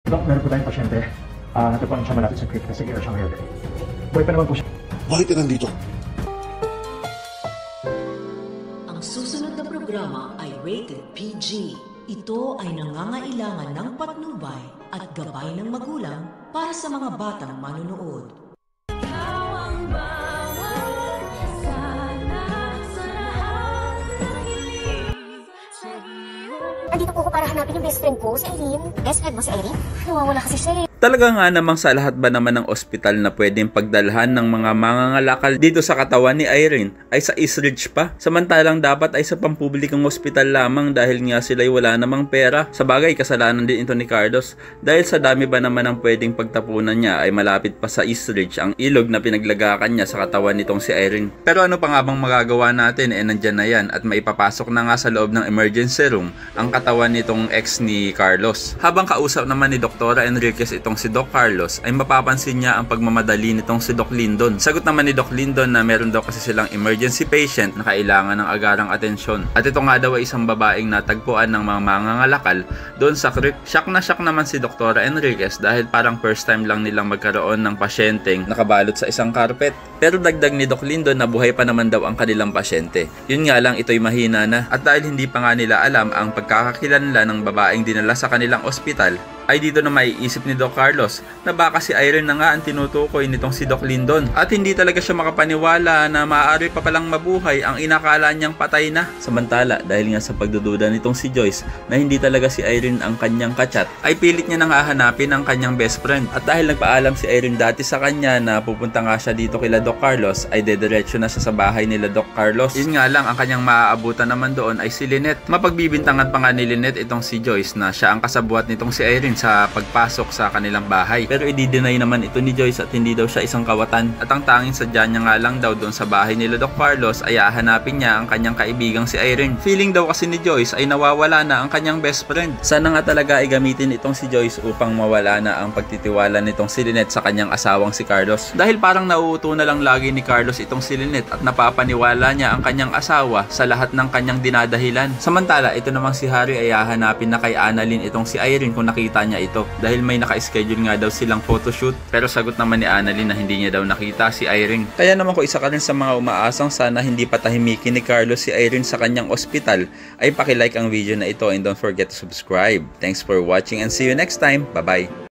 Dok, meron po tayong pasyente. Natagpuan siya malapit sa creek kasi kaya siya ngayon. Buhay pa naman po siya. Bakit ka nandito? Ang susunod na programa ay rated PG. Ito ay nangangailangan ng patnubay at gabay ng magulang para sa mga batang manunood. Andito po ko para hanapin yung best friend ko, si Irene. Best friend mo si Irene? Nawawala kasi siya eh. Talaga nga namang sa lahat ba naman ng ospital na pwedeng pagdalhan ng mga mangangalakal dito sa katawan ni Irene ay sa East Ridge pa? Samantalang dapat ay sa pampublikong ospital lamang dahil nga sila'y wala namang pera. Sa bagay, kasalanan din ito ni Carlos dahil sa dami ba naman ng pwedeng pagtapunan niya ay malapit pa sa East Ridge ang ilog na pinaglagakan niya sa katawan nitong si Irene. Pero ano pa nga bang magagawa natin? Nandyan na yan at maipapasok na nga sa loob ng emergency room ang katawan nitong ex ni Carlos. Habang kausap naman ni Dr. Enriquez itong si Doc Carlos ay mapapansin niya ang pagmamadali nitong si Doc Lindon. Sagot naman ni Doc Lindon na meron daw kasi silang emergency patient na kailangan ng agarang atensyon. At ito nga daw ay isang babaeng natagpuan ng mga mangangalakal doon sa creek. Shock na shock naman si Dr. Enriquez dahil parang first time lang nilang magkaroon ng pasyenteng nakabalot sa isang carpet. Pero dagdag ni Doc Lindon na buhay pa naman daw ang kanilang pasyente. Yun nga lang, ito'y mahina na at dahil hindi pa nga nila alam ang pagkakakilanlan ng babaeng dinala sa kanilang ospital, ay dito na maiisip ni Doc Carlos na baka si Irene na nga ang tinutukoy nitong si Doc Lindon at hindi talaga siya makapaniwala na maaari pa palang mabuhay ang inakala niyang patay na. Samantala, dahil nga sa pagdududa nitong si Joyce na hindi talaga si Irene ang kanyang kachat, ay pilit niya nang hahanapin ang kanyang best friend. At dahil nagpaalam si Irene dati sa kanya na pupunta nga siya dito kila Doc Carlos, ay dediretso na siya sa bahay nila Doc Carlos. Yun nga lang, ang kanyang maaabutan naman doon ay si Lynette. Mapagbibintangan pa nga ni Lynette itong si Joyce na siya ang kasabuat nitong si Irene sa pagpasok sa kanilang bahay. Pero i-deny naman ito ni Joyce at hindi daw siya isang kawatan. At ang tanging sadya niya nga lang daw doon sa bahay nila Doc Carlos ay hahanapin niya ang kanyang kaibigang si Irene. Feeling daw kasi ni Joyce ay nawawala na ang kanyang best friend. Sana nga talaga ay gamitin itong si Joyce upang mawala na ang pagtitiwala nitong si Lynette sa kanyang asawang si Carlos. Dahil parang nauuto na lang lagi ni Carlos itong si Lynette at napapaniwala niya ang kanyang asawa sa lahat ng kanyang dinadahilan. Samantala, ito namang si Harry ay hahanapin na kay Annalyn itong si Irene kung nakita niya ito. Dahil may naka-schedule nga daw silang photoshoot, pero sagot naman ni Annalyn na hindi niya daw nakita si Irene. Kaya naman ko isa ka rin sa mga umaasang sana hindi patahimikin ni Carlos si Irene sa kanyang ospital, ay paki-like ang video na ito and don't forget to subscribe. Thanks for watching and see you next time. Bye bye.